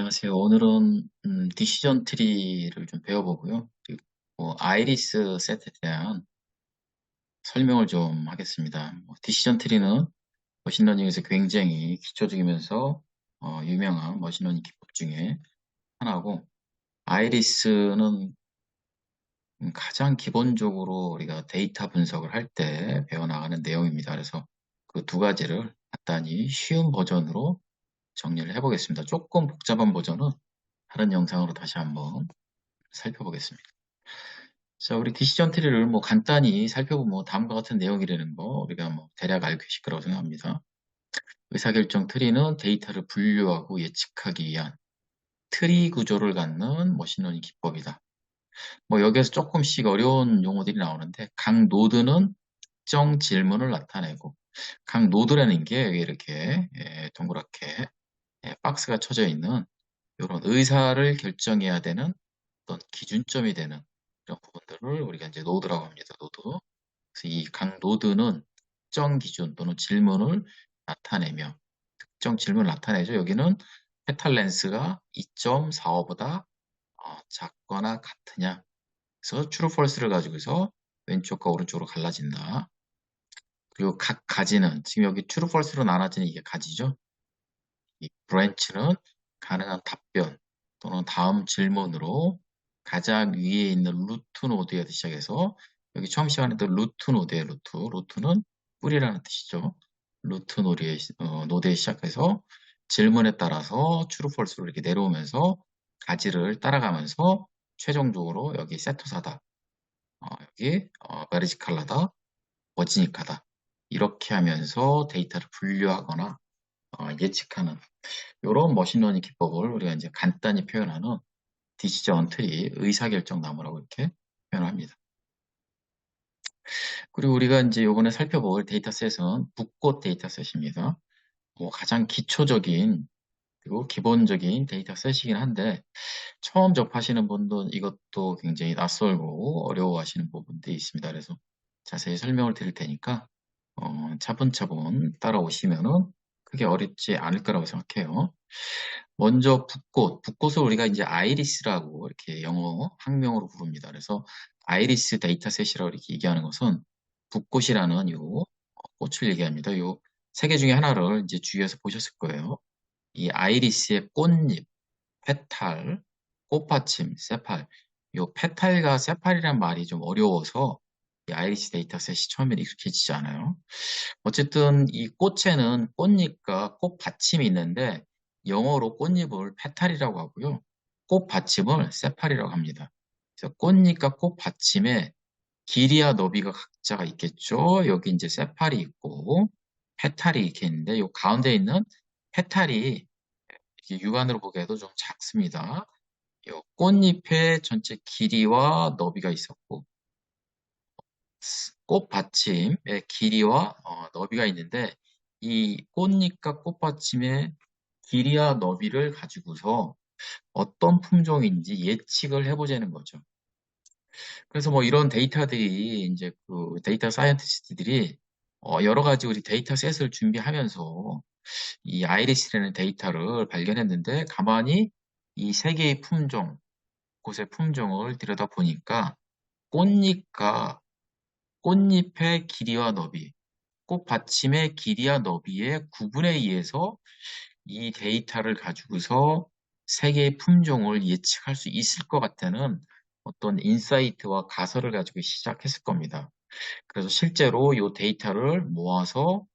안녕하세요. 오늘은 디시전 트리를 좀 배워보고요. 그리고 아이리스 셋에 대한 설명을 좀 하겠습니다. 디시전 트리는 머신러닝에서 굉장히 기초적이면서 유명한 머신러닝 기법 중에 하나고, 아이리스는 가장 기본적으로 우리가 데이터 분석을 할 때 배워나가는 내용입니다. 그래서 그 두 가지를 간단히 쉬운 버전으로 정리를 해보겠습니다. 조금 복잡한 버전은 다른 영상으로 다시 한번 살펴보겠습니다. 자, 우리 디시전 트리를 간단히 살펴보면 다음과 같은 내용이라는 거 우리가 대략 알고 계실 거라고 생각합니다. 의사결정 트리는 데이터를 분류하고 예측하기 위한 트리 구조를 갖는 머신러닝 기법이다. 여기에서 조금씩 어려운 용어들이 나오는데, 각 노드는 특정 질문을 나타내고, 각 노드라는 게 여기 이렇게 동그랗게 박스가 쳐져 있는 이런 의사를 결정해야 되는 어떤 기준점이 되는 이런 부분들을 우리가 이제 노드라고 합니다. 노드. 그래서 이 각 노드는 특정 기준 또는 질문을 나타내며, 특정 질문을 나타내죠. 여기는 페탈 렌스가 2.45보다 작거나 같으냐. 그래서 true, false를 가지고서 왼쪽과 오른쪽으로 갈라진다. 그리고 각 가지는 지금 여기 true, false로 나눠지는 이게 가지죠. 이 branch는 가능한 답변 또는 다음 질문으로 가장 위에 있는 루트 노드에서 시작해서, 여기 처음 시작하는 루트 노드의 루트는 뿌리라는 뜻이죠. 루트 노드에 시작해서 질문에 따라서 true, false로 이렇게 내려오면서 가지를 따라가면서 최종적으로 여기 세토사다, 여기 베르지칼라다, 버지니카다, 이렇게 하면서 데이터를 분류하거나 예측하는 이런 머신러닝 기법을 우리가 이제 간단히 표현하는 디시전 트리, 의사결정 나무라고 이렇게 표현합니다. 그리고 우리가 이제 이번에 살펴볼 데이터셋은 붓꽃 데이터셋입니다. 가장 기초적인 그리고 기본적인 데이터셋이긴 한데, 처음 접하시는 분들은 이것도 굉장히 낯설고 어려워하시는 부분들이 있습니다. 그래서 자세히 설명을 드릴 테니까 차분차분 따라오시면은 크게 어렵지 않을 거라고 생각해요. 먼저 붓꽃을 우리가 이제 아이리스라고 이렇게 영어 학명으로 부릅니다. 그래서 아이리스 데이터셋이라고 이렇게 얘기하는 것은 붓꽃이라는 요 꽃을 얘기합니다. 요 세 개 중에 하나를 이제 주위에서 보셨을 거예요. 이 아이리스의 꽃잎, 페탈, 꽃받침, 세팔. 요 페탈과 세팔이란 말이 좀 어려워서 이 아이리스 데이터셋이 처음엔 익숙해지지 않아요. 어쨌든 이 꽃에는 꽃잎과 꽃받침이 있는데, 영어로 꽃잎을 페탈이라고 하고요. 꽃받침을 세팔이라고 합니다. 그래서 꽃잎과 꽃받침의 길이와 너비가 각자가 있겠죠. 여기 이제 세팔이 있고 페탈이 이렇게 있는데, 요 가운데 있는 페탈이 이렇게 육안으로 보기에도 좀 작습니다. 요 꽃잎의 전체 길이와 너비가 있었고, 꽃받침의 길이와 너비가 있는데, 이 꽃잎과 꽃받침의 길이와 너비를 가지고서 어떤 품종인지 예측을 해보자는 거죠. 그래서 이런 데이터들이 이제 그 데이터 사이언티스트들이 여러 가지 우리 데이터셋을 준비하면서 이 아이리스라는 데이터를 발견했는데, 가만히 이 세 개의 품종, 곳의 품종을 들여다 보니까 꽃잎과 꽃잎의 길이와 너비, 꽃받침의 길이와 너비의 구분에 의해서 이 데이터를 가지고서 세 개의 품종을 예측할 수 있을 것 같다는 어떤 인사이트와 가설을 가지고 시작했을 겁니다. 그래서 실제로 이 데이터를 모아서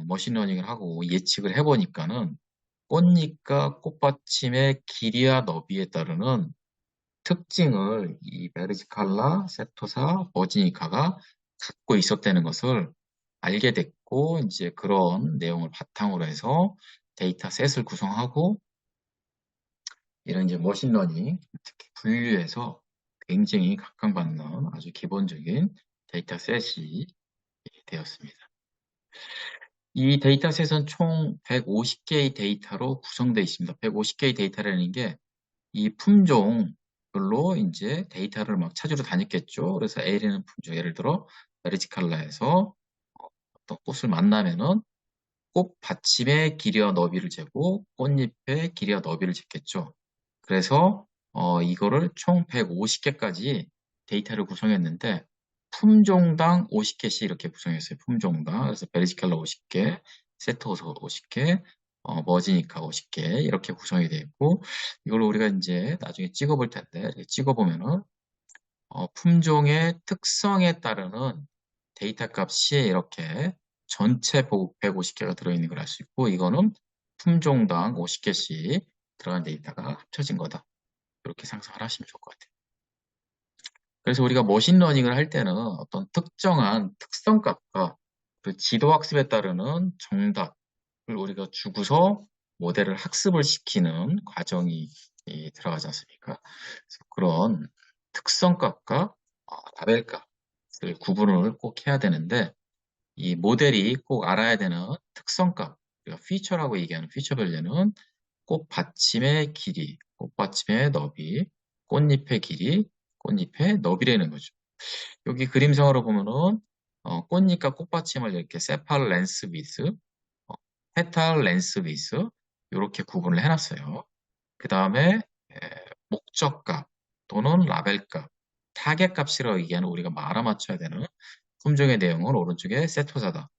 머신러닝을 하고 예측을 해보니까는 꽃잎과 꽃받침의 길이와 너비에 따르는 특징을 이 베르지칼라, 세토사, 버지니카가 갖고 있었다는 것을 알게 됐고, 이제 그런 내용을 바탕으로 해서 데이터셋을 구성하고, 이런 이제 머신러닝, 특히 분류해서 굉장히 각광받는 아주 기본적인 데이터셋이 되었습니다. 이 데이터셋은 총 150개의 데이터로 구성되어 있습니다. 150개의 데이터라는 게 이 품종별로 이제 데이터를 막 찾으러 다녔겠죠. 그래서 A라는 품종, 예를 들어 베르지칼라에서 어떤 꽃을 만나면은 꽃 받침의 길이와 너비를 재고 꽃잎의 길이와 너비를 쟀겠죠. 그래서 이거를 총 150개까지 데이터를 구성했는데 품종당 50개씩 이렇게 구성했어요. 품종당. 그래서 베리지칼라 50개, 세토서 50개, 머지니카 50개 이렇게 구성이 되어 있고 이걸 우리가 이제 나중에 찍어볼 텐데 이렇게 찍어보면은 품종의 특성에 따르는 데이터 값이 이렇게 전체 150개가 들어있는 걸 알 수 있고 이거는 품종당 50개씩 들어간 데이터가 합쳐진 거다. 이렇게 상상을 하시면 좋을 것 같아요. 그래서 우리가 머신러닝을 할 때는 어떤 특정한 특성값과 그 지도학습에 따르는 정답을 우리가 주고서 모델을 학습을 시키는 과정이 들어가지 않습니까? 그래서 그런 특성값과 라벨값을 구분을 꼭 해야 되는데 이 모델이 꼭 알아야 되는 특성값, 우리가 피처라고 얘기하는 피처 밸류는 꽃받침의 길이, 꽃받침의 너비, 꽃잎의 길이, 꽃잎의 너비라는 거죠. 여기 그림상으로 보면은 꽃잎과 꽃받침을 이렇게 세팔 렌스 위스, 페탈 렌스 위스 이렇게 구분을 해놨어요. 그 다음에 목적값 또는 라벨값, 타겟값이라고 얘기하는 우리가 알아맞혀야 되는 품종의 내용은 오른쪽에 세토사다,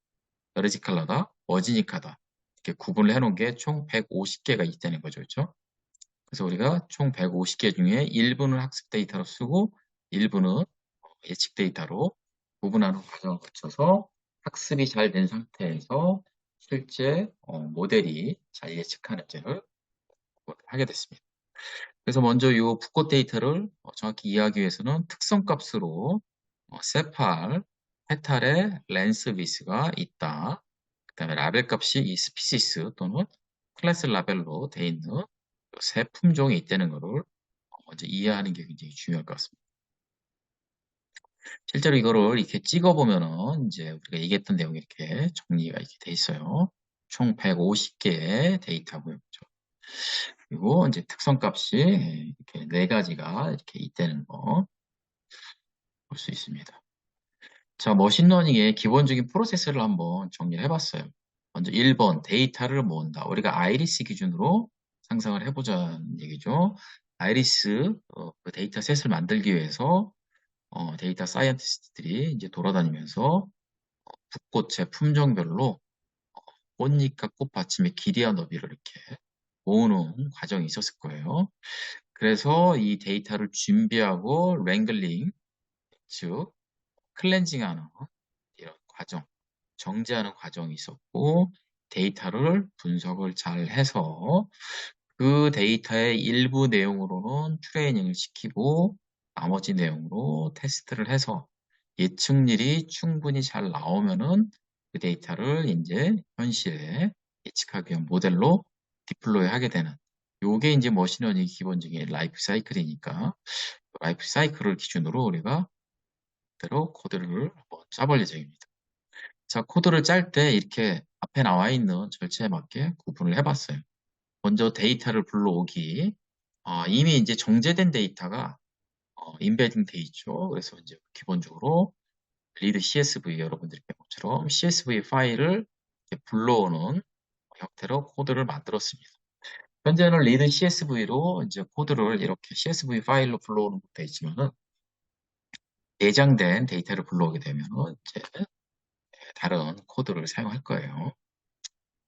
베르지칼라다, 머지니카다 이렇게 구분을 해놓은 게 총 150개가 있다는 거죠. 그렇죠? 그래서 우리가 총 150개 중에 일부는 학습 데이터로 쓰고 일부는 예측 데이터로 구분하는 과정을 거쳐서 학습이 잘 된 상태에서 실제 모델이 잘 예측하는지를 하게 됐습니다. 그래서 먼저 이 붓꽃 데이터를 정확히 이해하기 위해서는 특성값으로 세팔, 페탈의 렌스 위스가 있다. 그 다음에 라벨 값이 이 스피시스 또는 클래스 라벨로 되어 있는 세 품종이 있다는 것을 먼저 이해하는 게 굉장히 중요할 것 같습니다. 실제로 이거를 이렇게 찍어보면은 이제 우리가 얘기했던 내용이 이렇게 정리가 이렇게 돼 있어요. 총 150개의 데이터고요. 그렇죠? 그리고 이제 특성값이 이렇게 네 가지가 이렇게 있다는 거 볼 수 있습니다. 자, 머신러닝의 기본적인 프로세스를 한번 정리를 해봤어요. 먼저 1번 데이터를 모은다. 우리가 아이리스 기준으로 상상을 해보자는 얘기죠. 아이리스 그 데이터셋을 만들기 위해서 데이터 사이언티스트들이 이제 돌아다니면서 붓꽃의 품종별로 꽃잎과 꽃받침의 길이와 너비를 이렇게 모으는 과정이 있었을 거예요. 그래서 이 데이터를 준비하고 랭글링, 즉 클렌징하는 이런 과정, 정제하는 과정이 있었고 데이터를 분석을 잘 해서 그 데이터의 일부 내용으로는 트레이닝을 시키고 나머지 내용으로 테스트를 해서 예측률이 충분히 잘 나오면은 그 데이터를 이제 현실에 예측하기 위한 모델로 디플로이 하게 되는 요게 이제 머신러닝 기본적인 라이프 사이클이니까 라이프 사이클을 기준으로 우리가 그대로 코드를 한번 짜볼 예정입니다. 자, 코드를 짤 때 이렇게 앞에 나와 있는 절차에 맞게 구분을 해봤어요. 먼저 데이터를 불러오기. 이미 이제 정제된 데이터가 인베딩 돼 있죠. 그래서 이제 기본적으로 리드 CSV 여러분들이 본 것처럼 CSV 파일을 이렇게 불러오는 형태로 코드를 만들었습니다. 현재는 리드 CSV로 이제 코드를 이렇게 CSV 파일로 불러오는 것도 있지만은 내장된 데이터를 불러오게 되면 이제 다른 코드를 사용할 거예요.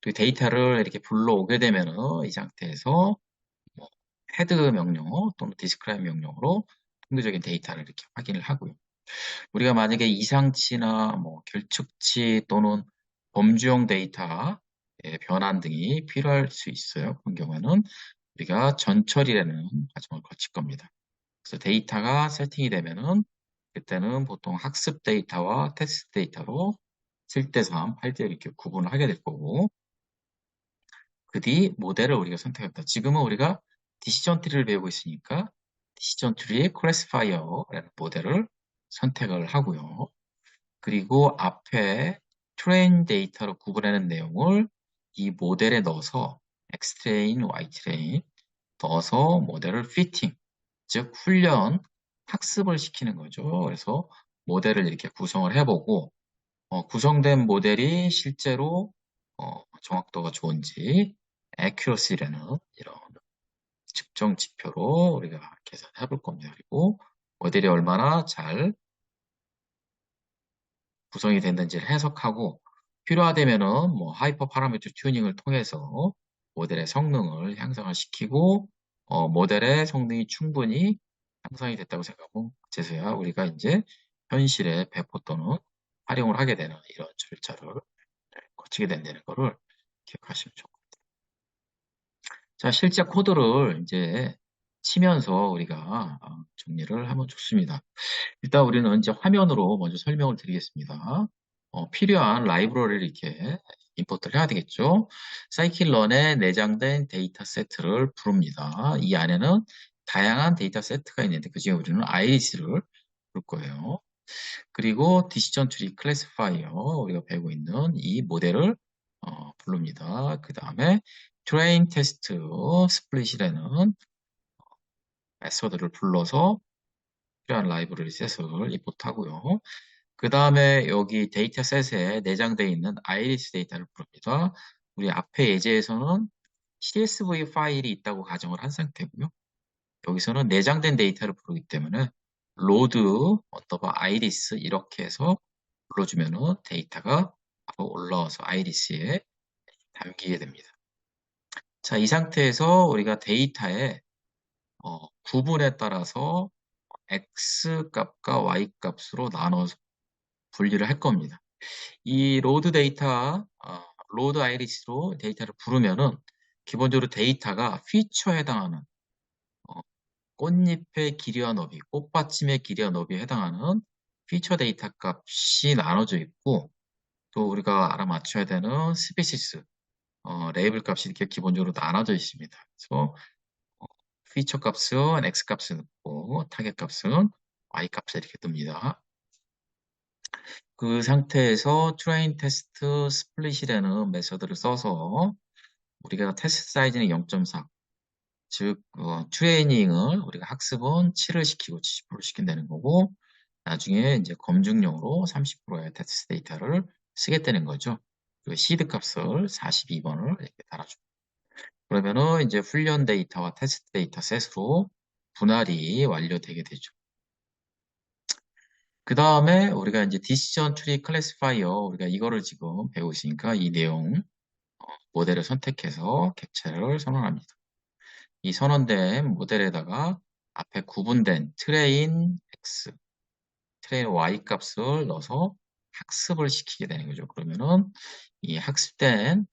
그 데이터를 이렇게 불러오게 되면은 이 상태에서 뭐 헤드 명령 또는 디스크라이브 명령으로 통계적인 데이터를 이렇게 확인을 하고요. 우리가 만약에 이상치나 뭐 결측치 또는 범주형 데이터의 변환 등이 필요할 수 있어요. 그런 경우에는 우리가 전처리라는 과정을 거칠 겁니다. 그래서 데이터가 세팅이 되면은 그때는 보통 학습 데이터와 테스트 데이터로 7대3, 8대1 이렇게 구분을 하게 될 거고 그 뒤 모델을 우리가 선택했다. 지금은 우리가 디시전 트리를 배우고 있으니까 디시전 트리의 클래시파이어라는 모델을 선택을 하고요. 그리고 앞에 트레인 데이터로 구분하는 내용을 이 모델에 넣어서 X트레인, Y트레인 넣어서 모델을 피팅, 즉 훈련, 학습을 시키는 거죠. 그래서 모델을 이렇게 구성을 해보고 구성된 모델이 실제로 정확도가 좋은지 accuracy라는 이런 측정 지표로 우리가 계산해 볼 겁니다. 그리고 모델이 얼마나 잘 구성이 됐는지를 해석하고 필요하다면은 뭐 하이퍼 파라미터 튜닝을 통해서 모델의 성능을 향상을 시키고 모델의 성능이 충분히 향상이 됐다고 생각하고 그제서야 우리가 이제 현실에 배포 또는 활용을 하게 되는 이런 절차를 거치게 된다는 거를 기억하시면 좋고. 자, 실제 코드를 이제 치면서 우리가 정리를 하면 좋습니다. 일단 우리는 이제 화면으로 먼저 설명을 드리겠습니다. 필요한 라이브러리를 이렇게 임포트를 해야 되겠죠. 사이클런에 내장된 데이터 세트를 부릅니다. 이 안에는 다양한 데이터 세트가 있는데 그중에 우리는 아이리스를 부를 거예요. 그리고 디시전 트리 클래시파이어 우리가 배우고 있는 이 모델을 부릅니다. 그 다음에 트레인 테스트 스플릿이라는 메서드를 불러서 필요한 라이브러리 셋을 임포트하고요. 그 다음에 여기 데이터셋에 내장되어 있는 아이리스 데이터를 부릅니다. 우리 앞에 예제에서는 CSV 파일이 있다고 가정을 한 상태고요. 여기서는 내장된 데이터를 부르기 때문에 로드 언더바 아이리스 이렇게 해서 불러주면은 데이터가 바로 올라와서 아이리스에 담기게 됩니다. 자, 이 상태에서 우리가 데이터의 구분에 따라서 X 값과 Y 값으로 나눠서 분리를 할 겁니다. 이 로드 데이터, 로드 아이리스로 데이터를 부르면은 기본적으로 데이터가 피처에 해당하는 꽃잎의 길이와 너비, 꽃받침의 길이와 너비에 해당하는 피처 데이터 값이 나눠져 있고 또 우리가 알아맞혀야 되는 스피시스, 레이블 값이 이렇게 기본적으로 나눠져 있습니다. 그래서 피처 값은 X 값을 넣고 타겟 값은 Y 값을 이렇게 뜹니다. 그 상태에서 트레인 테스트 스플릿이라는 메서드를 써서 우리가 테스트 사이즈는 0.4, 즉 트레이닝을 우리가 학습은 7을 시키고 70% 시킨다는 거고 나중에 이제 검증용으로 30%의 테스트 데이터를 쓰겠다는 거죠. 그 시드 값을 42번을 이렇게 달아줍니다. 그러면은 이제 훈련 데이터와 테스트 데이터 셋으로 분할이 완료되게 되죠. 그 다음에 우리가 이제 디시전 트리 클래시파이어 우리가 이거를 지금 배우고 있으니까 이 내용 모델을 선택해서 객체를 선언합니다. 이 선언된 모델에다가 앞에 구분된 트레인 X, 트레인 Y 값을 넣어서 학습을 시키게 되는 거죠. 그러면은 이 학습된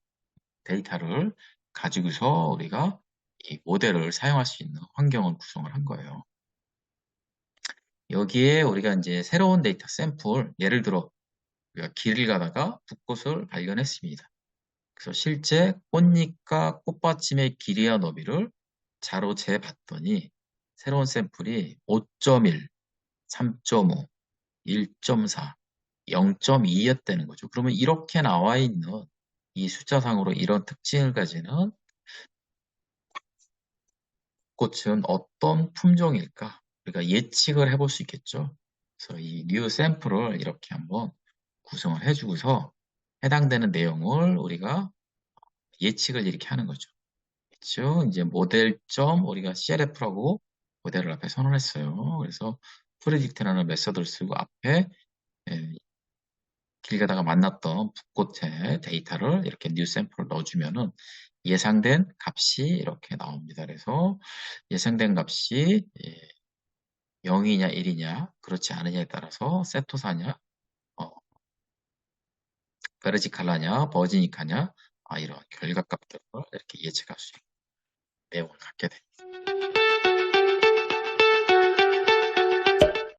데이터를 가지고서 우리가 이 모델을 사용할 수 있는 환경을 구성을 한 거예요. 여기에 우리가 이제 새로운 데이터 샘플, 예를 들어 우리가 길을 가다가 붓꽃을 발견했습니다. 그래서 실제 꽃잎과 꽃받침의 길이와 너비를 자로 재봤더니 새로운 샘플이 5.1, 3.5, 1.4, 0.2였다는 거죠. 그러면 이렇게 나와 있는 이 숫자상으로 이런 특징을 가지는 꽃은 어떤 품종일까? 우리가 예측을 해볼 수 있겠죠. 그래서 이 뉴 샘플을 이렇게 한번 구성을 해주고서 해당되는 내용을 우리가 예측을 이렇게 하는 거죠. 그렇죠? 이제 모델점 우리가 CLF라고 모델을 앞에 선언했어요. 그래서 프레딕트라는 메서드를 쓰고 앞에 예, 길 가다가 만났던 붓꽃의 데이터를 이렇게 뉴 샘플을 넣어주면은 예상된 값이 이렇게 나옵니다. 그래서 예상된 값이 0이냐 1이냐 그렇지 않으냐에 따라서 세토사냐 베르지칼라냐 버지니카냐 이런 결과값들을 이렇게 예측할 수 있고